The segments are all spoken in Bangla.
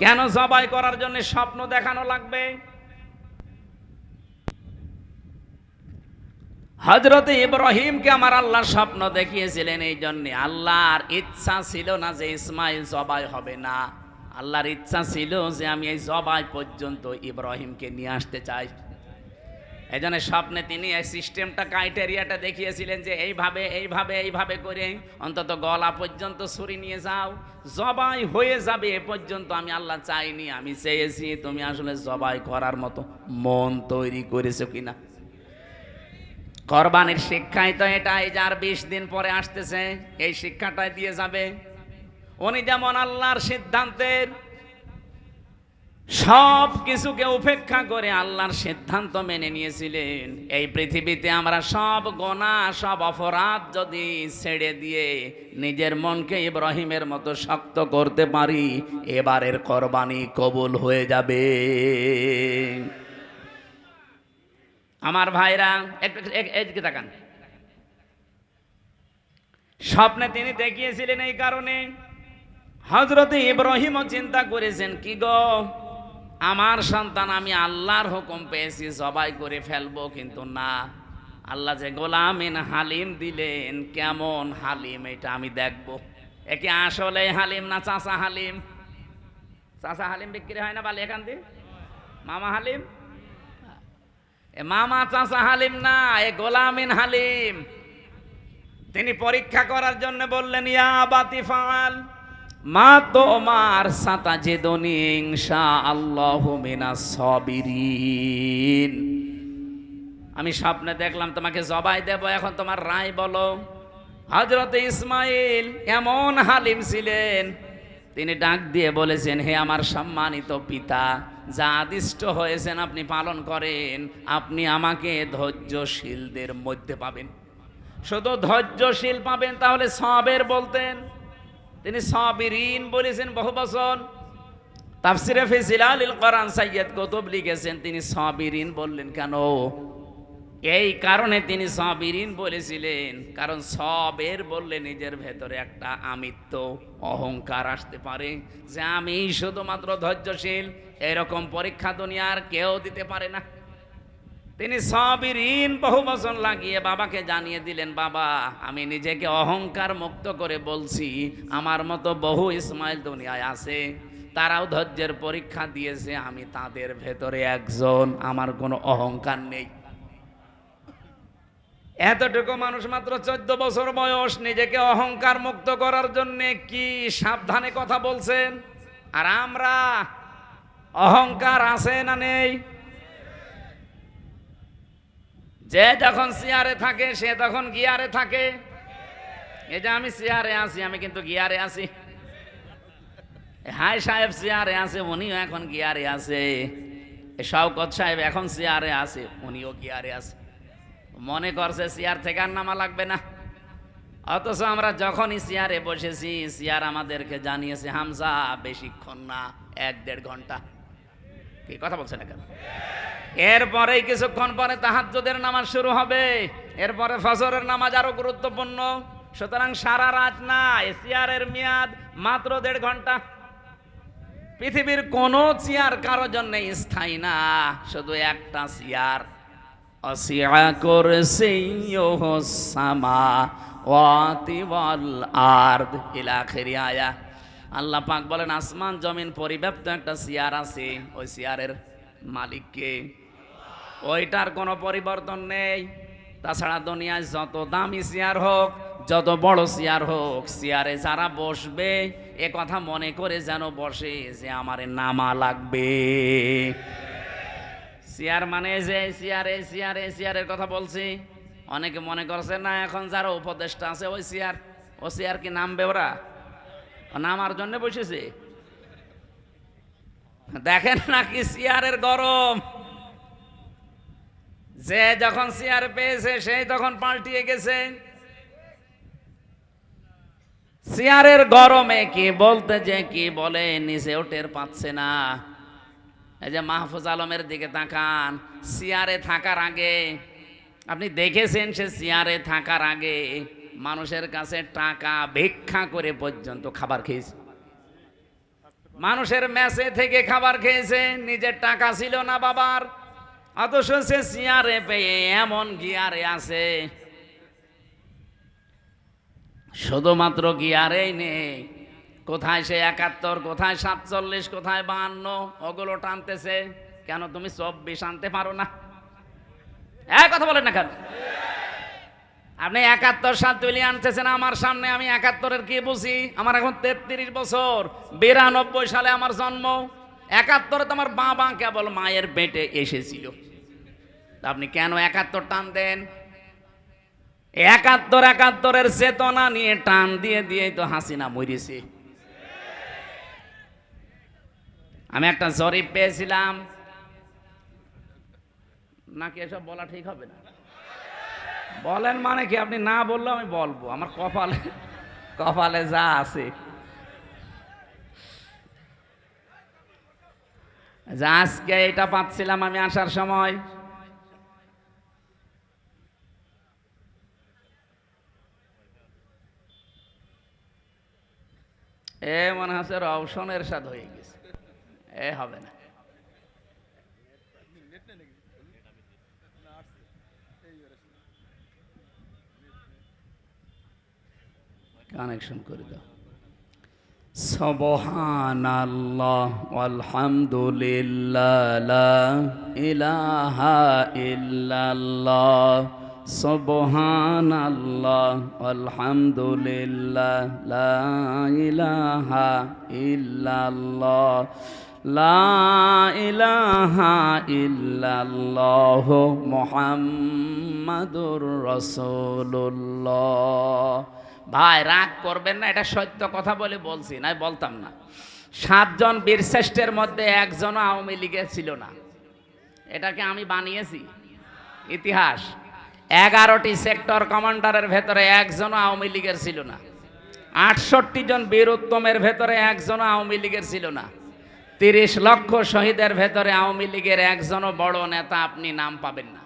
কেন জবাই করার জন্য স্বপ্ন দেখানো লাগবে? হযরত ইব্রাহিমকে আমার আল্লাহ স্বপ্ন দেখিয়েছিলেন এই জন্য। আল্লাহর ইচ্ছা ছিল না যে ইসমাইল জবাই হবে না, আল্লাহর ইচ্ছা ছিল যে আমি এই জবাই পর্যন্ত ইব্রাহিমকে নিয়ে আসতে চাই। এই জন্য স্বপ্নে তিনি এই সিস্টেমটা, ক্রাইটেরিয়াটা দেখিয়েছিলেন যে এইভাবে এইভাবে এইভাবে করে অন্তত গলা পর্যন্ত ছুরি নিয়ে যাও, জবাই হয়ে যাবে এ পর্যন্ত আমি আল্লাহ চাইনি, আমি চেয়েছি তুমি আসলে জবাই করার মতো মন তৈরি করেছো কিনা। কোরবানির শিক্ষাই তো এটাই, যার 20 দিন পরে আসতেছে এই শিক্ষাটাই দিয়ে যাবে। উনি যেমন আল্লাহর সিদ্ধান্তের সব কিছুকে উপেক্ষা করে আল্লাহর সিদ্ধান্ত মেনে নিয়েছিলেন, এই পৃথিবীতে আমরা সব গুনাহ সব অপরাধ যদি ছেড়ে দিয়ে নিজের মনকে ইব্রাহিমের মতো শক্ত করতে পারি, এবারের কোরবানি কবুল হয়ে যাবে। আমার ভাইরা একটু এদিকে তাকান। স্বপ্নে তিনি দেখিয়েছিলেন এই কারণে হযরত ইব্রাহিমও চিন্তা করেছেন, কি গো আমার সন্তান, আমি আল্লাহর হুকুম পেয়েছি জবাই করে ফেলবো, কিন্তু না, আল্লাহ যে গোলামিন হালিম দিলেন, কেমন হালিম এটা আমি দেখব। একে আসলে হালিম না চাচা হালিম? চাচা হালিম বিক্রি হয় না বালি এখান দিয়ে, মামা হালিম। মামা চাচা হালিম না, এ গোলামিন হালিম। তিনি পরীক্ষা করার জন্য বললেন, ইয়া আবাতি ফাআল মা তুমার সাতাজিদুনি ইনশাআল্লাহু মিনাস সাবিরিন। আমি স্বপ্নে দেখলাম তোমাকে জবাই দেব, এখন তোমার রায় বলো। হযরত ইসমাইল এমন হালিম ছিলেন, তিনি ডাক দিয়ে বলেছেন, হে আমার সম্মানিত পিতা, যা আদিষ্ট হয়েছেন আপনি পালন করেন, আপনি আমাকে ধৈর্যশীলদের মধ্যে পাবেন। শুধু ধৈর্যশীল পাবেন, তাহলে সবের বলতেন, তিনি সাবিরিন বলেছেন বহু বছর। তাফসিরে ফি জিলালিল কোরআন সাইয়্যিদ কুতুব লিখেছেন, তিনি সাবিরিন বললেন কেন? এই কারণে তিনি সাবিরিন বলেছিলেন, কারণ সবের বললে নিজের ভেতরে একটা আমিত্ব অহংকার আসতে পারে যে আমি শুধুমাত্র ধৈর্যশীল, এরকম পরীক্ষা দুনিয়ার কেউ দিতে পারে না। তিনি সাবিরিন বহু বছর লাগিয়ে বাবাকে জানিয়ে দিলেন, বাবা আমি নিজেকে অহংকার মুক্ত করে বলছি, আমার মতো বহু ইসমাইল দুনিয়ায় আছে, তারাও ধৈর্যের পরীক্ষা দিয়েছে, আমি তাদের ভেতরে একজন, আমার কোনো অহংকার নেই। এতটুকু মানুষ, মাত্র 14 বছর বয়স, নিজেকে অহংকার মুক্ত করার জন্য কি সাবধানে কথা বলছেন। আর আমরা অহংকার আছে না নেই? যে যখন চেয়ারে থাকে সে তখন গিয়ারে থাকে। এই যে আমি চেয়ারে আছি, আমি কিন্তু গিয়ারে আছি। হাই সাহেব চেয়ারে আছে, উনিও এখন গিয়ারে আছে। শওকত সাহেব এখন চেয়ারে আছে, উনিও গিয়ারে আছে। মনে করছে চেয়ার থেকে আর নামা লাগবে না, অথচ আমরা যখনই চেয়ারে বসেছি, চেয়ার আমাদেরকে জানিয়েছে, হামজা বেশিক্ষণ না, 1-1.5 ঘন্টা। কি কথা বলছেন না কেন? এরপরেই কিছুক্ষণ পরে তাহাজ্জুদের নামাজ শুরু হবে, এরপরে ফজরের নামাজ আরো গুরুত্বপূর্ণ। সুতরাং সারা রাত না, চেয়ারের মেয়াদ মাত্র 1.5 ঘন্টা। পৃথিবীর কোন চেয়ার কারো জন্য স্থায়ী না, শুধু একটা চেয়ার। অসিআ কুরসিয়ুহুস সামাওয়াতি ওয়াল আরদ ইলা আখিরি আয়া। আল্লাহ পাক বলেন, আসমান জমিন পরিব্যাপ্ত একটা চেয়ার আছে, ওই চেয়ারের মালিককে, ওইটার কোনো পরিবর্তন নেই। তাছাড়া দুনিয়ায় যত দামি চেয়ার হোক, যত বড় চেয়ার হোক, চেয়ারে যারা বসবে এ কথা মনে করে যেন বসে যে আমারে নামা লাগবে। চেয়ার মানে যে চেয়ারে চেয়ারে চেয়ারের কথা বলছি, অনেকে মনে করছে না এখন যারা উপদেষ্টা আছে ওই চেয়ার, ও চেয়ার কি নামবে? ওরা নামার জন্য বসেছে। দেখেন নাকি চেয়ারের গরম, যে যখন চেয়ার পেয়েছে সেই তখন পাল্টিয়ে গেছে। চেয়ারের গরমে কি বলতে যে কি বলে নিচেও টের পাচ্ছে না। এই যে মাহফুজ আলমের দিকে তাকান, চেয়ারে থাকার আগে আপনি দেখেছেন সে চেয়ারে থাকার আগে মানুষের কাছে টাকা ভিক্ষা করে পর্যন্ত খাবার খেয়েছে। মানুষের মেসে থেকে খাবার খেয়েছে, নিজের টাকা ছিল না বাবার, অথচ সে চেয়ারে পেয়ে এমন গিয়ারে আছে, শুধুমাত্র গিয়ারেই নেই, কোথায় সে 71, কোথায় 47, কোথায় 52, ওগুলো টানতেছে। কেন তুমি 24 আনতে পারো না? এক কথা বলেন না কেন? আপনি 71 সাল তুলে আনতেছেন আমার সামনে, আমি 71-এর কি বুঝি? আমার এখন 33 বছর, 92 সালে আমার জন্ম। 71-এ তো আমার বাবা কেবল মায়ের পেটে এসেছিল। আপনি কেন 71 টান দেন? 71-71-এর চেতনা নিয়ে টান দিয়ে দিয়েই তো হাসিনা মরেছে। আমি একটা জরিপ পেয়েছিলাম, নাকি এসব বলা ঠিক হবে না? বলেন মানে কি? আপনি না বললেও আমি বলবো, আমার কপালে কপালে যা আছে। যা আজকে এটা পাচ্ছিলাম আমি আসার সময়, এ মনে হচ্ছে রওশনের সাথে হয়ে গেছে, এ হবে না। কানেকশন করে দাও। সুবহানাল্লাহ ওয়ালহামদুলিল্লাহ লা ইলাহা ইল্লাল্লাহ, সুবহানাল্লাহ ওয়ালহামদুলিল্লাহ লা ইলাহা ইল্লাল্লাহ, লা ইলাহা ইল্লাল্লাহ মুহাম্মাদুর রাসূলুল্লাহ। ভাই রাগ করবেন না, এটা সত্য কথা বলে বলছি, না বলতাম না। 7 জন বীরশ্রেষ্ঠের মধ্যে একজনও আওয়ামী লীগে ছিল না। এটাকে আমি বানিয়েছি ইতিহাস। 11টি সেক্টর কমান্ডারের ভেতরে একজনও আওয়ামী লীগের ছিল না। 68 জন বীর উত্তমের ভেতরে একজনও আওয়ামী লীগের ছিল না। 30 লক্ষ শহীদের ভেতরে আওয়ামী লীগের একজনও বড় নেতা আপনি নাম পাবেন না।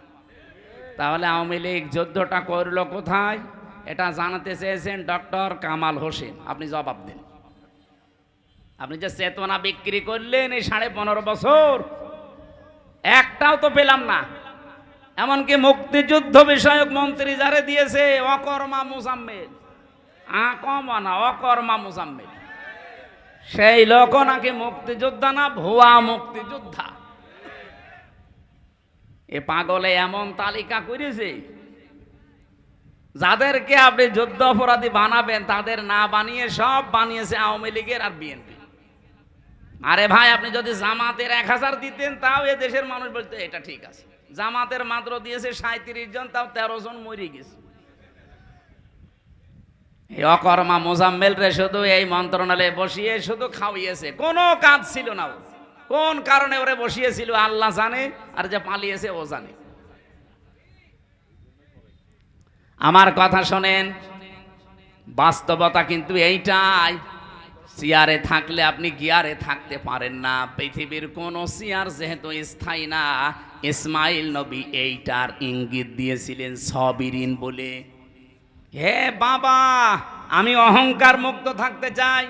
তাহলে আওয়ামী লীগ যুদ্ধটা করলো কোথায়? এটা জানাতে চেয়েছেন ডক্টর কামাল হোসেন, আপনি জবাব দেন। আপনি যে চেতনা বিক্রি করলেন এই 15.5 বছর, একটাও তো পেলাম না। এমনকি মুক্তিযুদ্ধ বিষয়ক মন্ত্রী যারে দিয়েছে অকর্মা মুজাম্মেল, আকর্মা না অকর্মা মুজাম্মেল, সেই লোক নাকি মুক্তিযোদ্ধা না, ভুয়া মুক্তিযোদ্ধা। এ পাগলে এমন তালিকা করেছে, যাদেরকে আপনি যুদ্ধ অপরাধী বানাবেন তাদের না বানিয়ে সব বানিয়েছে আওয়ামী লীগের আর বিএনপি। আরে ভাই, আপনি যদি জামাতের 1000 দিতেন তাও এ দেশের মানুষ বলতে এটা ঠিক আছে। জামাতের মাত্র দিয়েছে 37 জন, তাও 13 জন মরে গেছে। এই অকর্মা মোজাম্মেল রে শুধু এই মন্ত্রণালয়ে বসিয়ে শুধু খাওয়িয়েছে, কোনো কাজ ছিল না। কোন কারণে ওরে বসিয়েছিল আল্লাহ জানে, আর যে পালিয়েছে ও জানে। আমার কথা শোনেন, বাস্তবতা কিন্তু এইটাই। চেয়ারে থাকলে আপনি গিয়ারে থাকতে পারেন না। পৃথিবীর কোন চেয়ার যেহেতু স্থায়ী না, ইসমাইল নবী এইটার ইঙ্গিত দিয়েছিলেন সবিরিন বলে। হে বাবা, আমি অহংকার মুক্ত থাকতে চাই,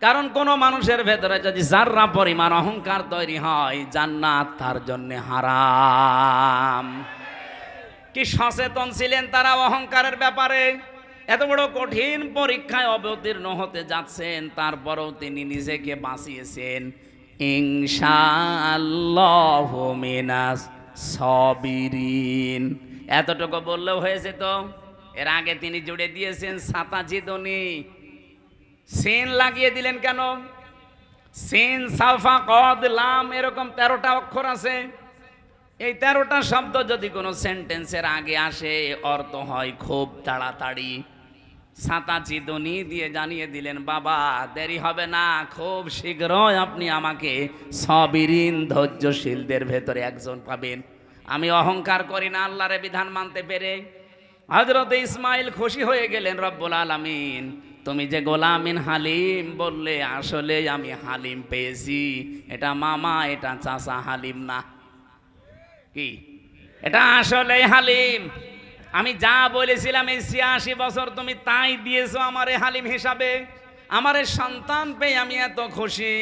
কারণ কোন মানুষের ভেতরে যদি যাররা পরিমাণ অহংকার তৈরি হয়, জান্নাত তার জন্য হারাম। কি সচেতন ছিলেন তারা অহংকারের ব্যাপারে। এত বড় কঠিন পরীক্ষায় অবতীর্ণ হতে যাচ্ছেন, তারপরেও তিনি নিজেকে বাঁচিয়েছেন। ইনশাআল্লাহু মিনাস সাবিরিন, এতটুকু বললেও হয়েছে তো। এর আগে তিনি জুড়ে দিয়েছেন সাতাজিদনি, সিন লাগিয়ে দিলেন কেন? সিন সাফা কদ লাম এরকম 13টা অক্ষর আছে। এই 13টা শব্দ যদি কোনো সেন্টেন্সের আগে আসে, অর্থ হয় খুব তাড়াতাড়ি। সাতাজিদনি দিয়ে জানিয়ে দিলেন, বাবা দেরি হবে না, খুব শীঘ্রই আপনি আমাকে সাবিরিন ধৈর্যশীলদের ভেতরে একজন পাবেন। আমি অহংকার করি না আল্লাহর বিধান মানতে পেরে। হযরত ইসমাইল খুশি হয়ে গেলেন, রব্বুল আলামিন তুমি যে গোলামিন হালিম বললে, আসলে আমি হালিম পেয়েছি। এটা মামা, এটা চাচা হালিম না। কি এটা আসলে হালিম। আমি যা বলেছিলাম এই 86 বছর তুমি তাই দিয়েছো আমারে হালিম হিসাবে। আমার এই সন্তান পেয়ে আমি এত খুশি।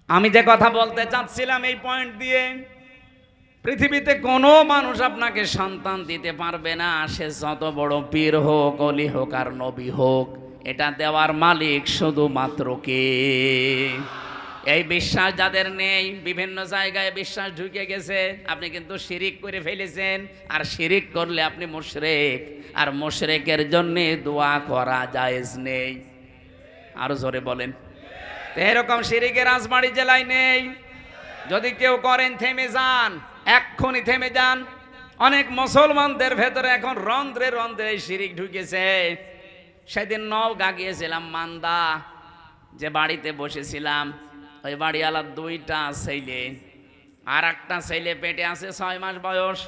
আমি যে কথা বলতে চাচ্ছিলাম এই পয়েন্ট দিয়ে, পৃথিবীতে কোনো মানুষ আপনাকে সন্তান দিতে পারবে না, সে যত বড় পীর হোক, অলি হোক আর নবী হোক। এটা দেওয়ার মালিক শুধুমাত্র কে? এই বিশ্বাস যাদের নেই, বিভিন্ন জায়গায় বিশ্বাস ঢুকে গেছে, আপনি কিন্তু শিরিক করে ফেলেছেন। আর শিরিক করলে আপনি মুশরিক, আর মুশরিকের জন্য দোয়া করা জায়েজ নেই। আরো জোরে বলেন। এরকম শিরিকের রাজবাড়ী জেলায় নেই। যদি কেউ করেন থেমে যান, এক্ষুনি থেমে যান। অনেক মুসলমানদের ভেতরে এখন রন্ধ্রে রন্ধ্রে শিরিক ঢুকেছে। সেদিন নওগাঁ গিয়েছিলাম, মান্দা যে বাড়িতে বসেছিলাম, ওই বাড়িওয়ালার 2টা ছেলে, আর একটা ছেলে পেটে আছে 6 মাস বয়স।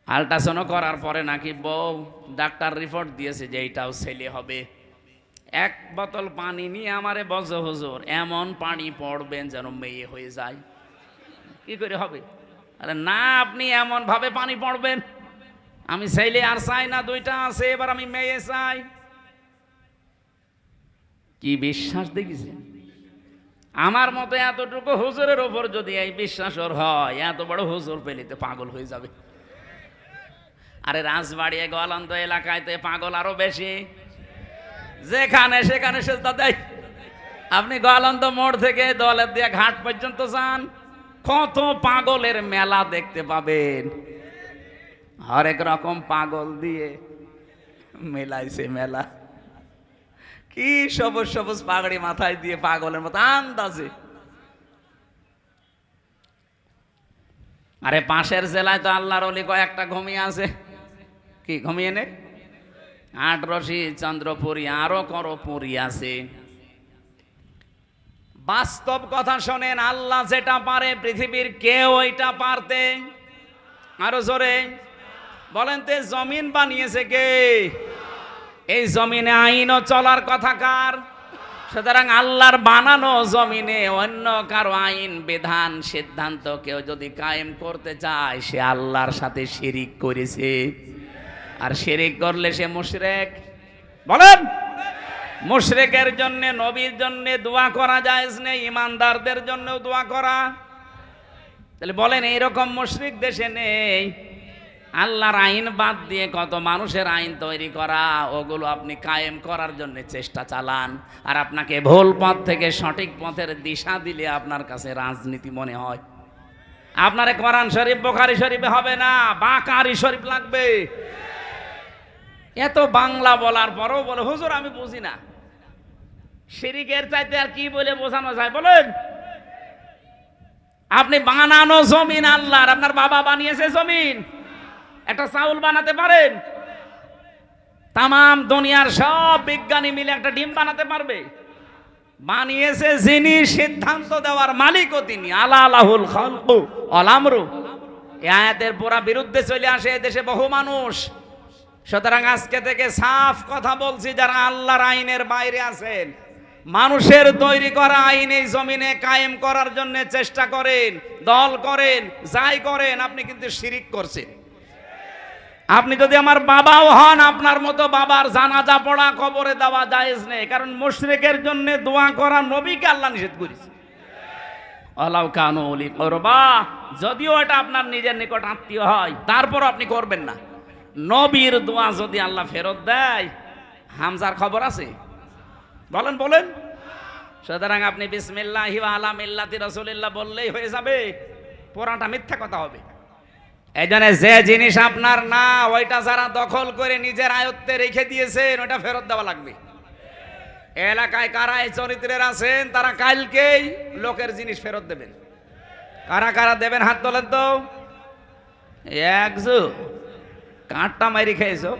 আল্ট্রাসাউন্ড করার পরে নাকি বউ ডাক্তার রিপোর্ট দিয়েছে যে এইটাও ছেলে হবে। 1 বোতল পানি নিয়ে আমারে বলছে, হুজুর এমন পানি পড়বেন যেন মেয়ে হয়ে যায়। কি করে হবে? আরে না, আপনি এমন ভাবে পানি পড়বেন, আমি ছেলে আর চাই না, 2টা আছে, এবার আমি মেয়ে চাই। কি বিশ্বাস দেখেছেন? আমার মতো এতটুকু হুজুরের ওপর যদি এই বিশ্বাস ওর হয়, এত বড় হুজুর পেলে তো পাগল হয়ে যাবে। আরে রাজবাড়ি গোয়ালন্দ এলাকায় তো পাগল আরো বেশি, যেখানে সেখানে সেজদা দেয়। আপনি গোয়ালন্দ মোড় থেকে দলের দিয়া ঘাট পর্যন্ত যান, কত পাগলের মেলা দেখতে পাবেন। হরেক রকম পাগল দিয়ে মেলাইছে মেলা। কি সবুজ সবুজ পাগড়ি মাথায় দিয়ে পাগলের মতো আন্দাজে। আরে পাশের জেলায় তো আল্লাহর ওলি কয়েকটা ঘুমিয়ে আছে। কি ঘুমিয়ে নে? 8রশি, চন্দ্রপুরী, আরো করপুরী আছে। বাস্তব কথা শোনেন, আল্লাহ যেটা পারে পৃথিবীর কেউ ওইটা পারতে। আরো জোরে বলেন তো, জমিন বানিয়েছে কে? এই জমিনে আইনও চলার কথা কার? সুতরাং আল্লাহর বানানো জমিনে অন্য কারো আইন বিধান সিদ্ধান্ত কেউ যদি কায়েম করতে চায়, সে আল্লাহর সাথে শিরিক করেছে। আর শিরিক করলে সে মুশরিক। বলেন, মুশরিকের জন্য নবীর জন্য দোয়া করা জায়েজ নেই, ইমানদারদের জন্যও দোয়া করা। তাহলে বলেন, এইরকম মুশরিক দেশে নেই? আল্লাহর আইন বাদ দিয়ে কত মানুষের আইন তৈরি করা, ওগুলো আপনি কায়েম করার জন্য চেষ্টা চালান। আর আপনাকে ভুল পথ থেকে সঠিক পথের দিশা দিলে আপনার কাছে রাজনীতি মনে হয়। আপনারে কোরআন শরীফ বুখারী শরীফে হবে না, বাকারি শরীফ লাগবে। এত বাংলা বলার পরও বলে, হুজুর আমি বুঝি না। শিরিকের চাইতে আর কি বলে বোঝানো যায় বলেন? আপনি বানানো জমিন আল্লাহর, আপনার বাবা বানিয়েছে জমিন। একটা চাউল বানাতে পারেন? তামাম দুনিয়ার সব বিজ্ঞানী মিলে একটা ডিম বানাতে পারবে? বানিয়েছে যিনি, সিদ্ধান্ত দেওয়ার মালিকও তিনি। আলা লাহুল খালকু ওয়াল আমরু। এই আয়াতের পুরা বিরুদ্ধে চলে আসে এদেশে বহু মানুষ। সুতরাং আজকে থেকে সাফ কথা বলছি, যারা আল্লাহর আইনের বাইরে আছেন, মানুষের তৈরি করা আইন এই জমিনে কায়েম করার জন্য চেষ্টা করেন, দল করেন, যাই করেন, আপনি কিন্তু শিরিক করছেন। আপনি যদি আমার বাবাও হন, আপনার মতো বাবার জানাজা পড়া, কবরে দেওয়া জায়েজ নেই। কারণ মুশরিকের জন্য দোয়া করা নবীকে আল্লাহ নিষেধ করেছে। আলাউ কানু উলি কুরবা, যদিও এটা আপনার নিজের নিকট আত্মীয় হয়, তারপর আপনি করবেন না। নবীর দোয়া যদি আল্লাহ ফেরত দেয়, হামজার খবর আছে? বলেন বলেন। সুতরাং আপনি বিসমিল্লাহি ওয়া আলা মিল্লাতি রাসূলিল্লাহ বললেই হয়ে যাবে? পুরাটা মিথ্যা কথা হবে। এই জন্য যে জিনিস আপনার না, ওইটা যারা দখল করে নিজের আয়ত্তে রেখে দিয়েছেন, ওইটা ফেরত দেওয়া লাগবে। এলাকায় কারা এই চরিত্রের আছেন, তারা কালকেই লোকের জিনিস ফেরত দেবেন। কারা কারা দেবেন হাত তোলেন তো। একজু কাঁটটা মারি খেয়েছো।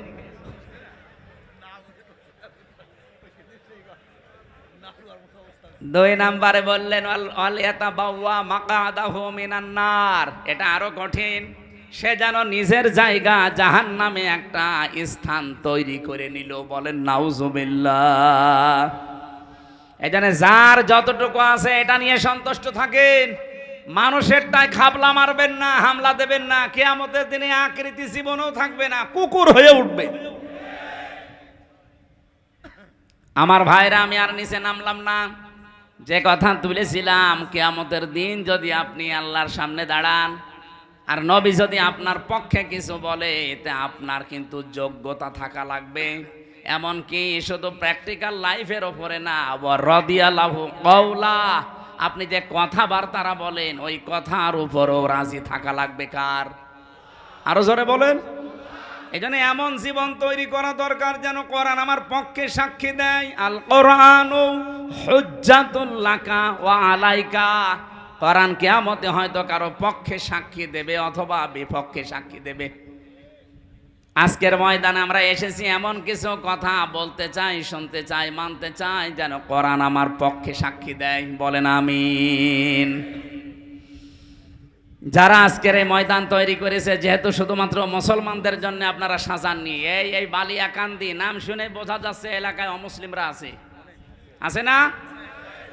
দুই নাম্বারে বললেন ওয়াল ইয়াতাবাওয়া মাকআদাহু মিনান নার। এটা আরো কঠিন। সে যেন নিজের জায়গা জাহান্নামে একটা স্থান তৈরি করে নিল। বলেন নাউজুবিল্লাহ। এই জন্য যার যতটুকু আছে এটা নিয়ে সন্তুষ্ট থাকেন। মানুষেরটাই খাবলা মারবেন না, হামলা দেবেন না। কিয়ামতের দিনে আকৃতি জীবনেও থাকবে না, কুকুর হয়ে উঠবে। আমার ভাইরা, আমি আর নিচে নামলাম না। যে কথা তুলেছিলাম, কিয়ামতের দিন যদি আপনি আল্লাহর সামনে দাঁড়ান আর নবী যদি আপনার পক্ষে কিছু বলে, এতে আপনার কিন্তু যোগ্যতা থাকা লাগবে। এমনকি শুধু প্র্যাকটিক্যাল লাইফের ওপরে না, রাদিয়াল্লাহু কাওলা, আপনি যে কথাবার্তারা বলেন ওই কথার উপরও রাজি থাকা লাগবে কার? আরো জোরে বলেন। এই জন্য এমন জীবন তৈরি করা দরকার যেন কোরআন আমার পক্ষে সাক্ষী দেয়। আল কোরআনু হুজ্জাতুল লাকা ওয়া আলাইকা। কোরআন কিয়ামতে হয়তো কারো পক্ষে সাক্ষী দেবে অথবা বিপক্ষে সাক্ষী দেবে। আজকের ময়দানে আমরা এসেছি এমন কিছু কথা বলতে চাই, শুনতে চাই, মানতে চাই যেন কোরআন আমার পক্ষে সাক্ষী দেয়। বলেন আমিন। যারা আজকের এই ময়দান তৈরি করেছে, যেহেতু শুধুমাত্র মুসলমানদের জন্য আপনারা সাজাননি, এই বালিয়াকান্দি নাম শুনে বোঝা যাচ্ছে এলাকায় অমুসলিমরা আছে না?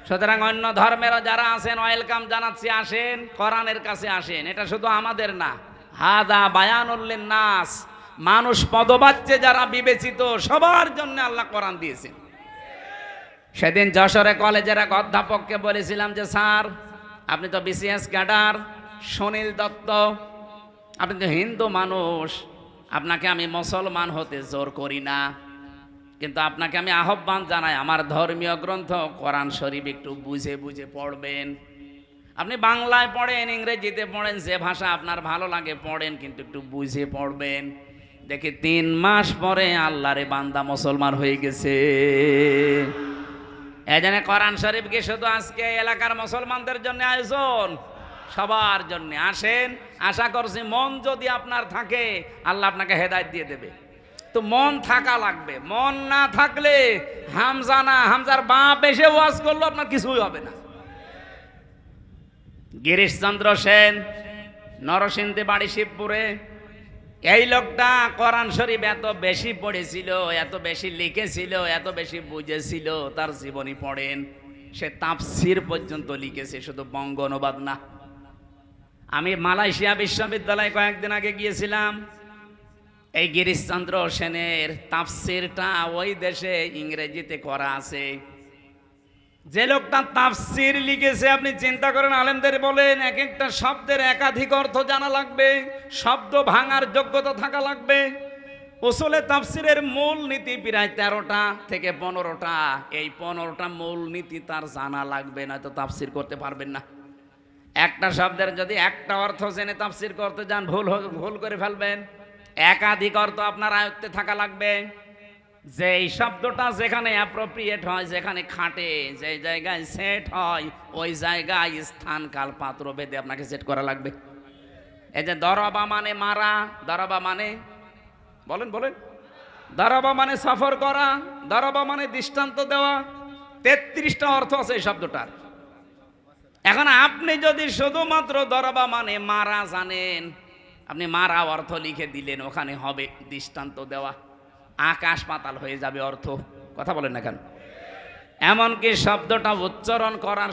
সুতরাং অন্য ধর্মেরও যারা আছেন ওয়েলকাম জানাচ্ছি, আসেন, কোরআনের কাছে আসেন। এটা শুধু আমাদের না, হাদা বায়ানুল লিন্নাস, মানুষ পদবাচ্যে যারা বিবেচিত সবার জন্য আল্লাহ কোরআন দিয়েছেন। সেদিন যশোরে কলেজের এক অধ্যাপককে বলেছিলাম যে স্যার, আপনি তো বিসিএস ক্যাডার, সুনীল দত্ত, আপনি তো হিন্দু মানুষ, আপনাকে আমি মুসলমান হতে জোর করি না, কিন্তু আপনাকে আমি আহ্বান জানাই আমার ধর্মীয় গ্রন্থ কোরআন শরীফ একটু বুঝে বুঝে পড়বেন। আপনি বাংলায় পড়েন, ইংরেজিতে পড়েন, যে ভাষা আপনার ভালো লাগে পড়েন, কিন্তু একটু বুঝে পড়বেন। দেখি 3 মাস পরে আল্লাহরে বান্দা মুসলমান হয়ে গেছে। এই জন্য কোরআন শরীফ কি শুধু আজকে এলাকার মুসলমানদের জন্য আয়োজন? সবার জন্য আসেন। আশা করছি মন যদি আপনার থাকে আল্লাহ আপনাকে হেদায়েত দিয়ে দেবে। তো মন থাকা লাগবে, মন না থাকলে হামজার বাপ এসে ওয়াজ করলো আপনার কিছুই হবে না। গিরিশচন্দ্র সেন, নরসিংদী বাড়ি, শিবপুরে, এই লোকটা কোরআন শরীফ এত বেশি পড়েছিল, এত বেশি লিখেছিল, এত বেশি বুঝেছিল, তার জীবনী পড়েন, সে তাফসীর পর্যন্ত লিখেছে, শুধু বঙ্গ অনুবাদ না। আমি মালয়েশিয়া বিশ্ববিদ্যালয়ে কয়েকদিন আগে গিয়েছিলাম। এই গিরিশচন্দ্র সেনের তাফসীরটা ওই দেশে ইংরেজিতে করা আছে। যে লোকটা তাফসীর লিখেছে, আপনি চিন্তা করেন, আলেমদের বলেন এক একটা শব্দের একাধিক অর্থ জানা লাগবে, শব্দ ভাঙার যোগ্যতা থাকা লাগবে। উসুলে তাফসীরের মূল নীতি প্রায় 13টা থেকে 15টা। এই 15টা মূল নীতি তার জানা লাগবে, না তো তাফসীর করতে পারবেন না। একটা শব্দের যদি একটা অর্থ জেনে তাফসীর করতে যান, ভুল করে ফেলবেন। একাধিক অর্থ আপনার আয়ত্তে থাকা লাগবে। যে এই শব্দটা যেখানে অ্যাপ্রোপ্রিয়েট হয়, যেখানে খাটে, যে জায়গায় সেট হয়, ওই জায়গায় স্থান কাল পাত্র ভেদে আপনাকে সেট করা লাগবে। এই যে দরবা মানে মারা, দরবা মানে বলেন দরবা মানে সফর করা, দরবা মানে দৃষ্টান্ত দেওয়া, 33টা অর্থ আছে এই শব্দটার। এখন আপনি যদি শুধুমাত্র দরবা মানে মারা জানেন, আপনি মারা অর্থ লিখে দিলেন, ওখানে হবে দৃষ্টান্ত দেওয়া, আকাশ পাতাল হয়ে যাবে অর্থ। কথা বলেন না কেন? এমনকি শব্দটা উচ্চারণ করার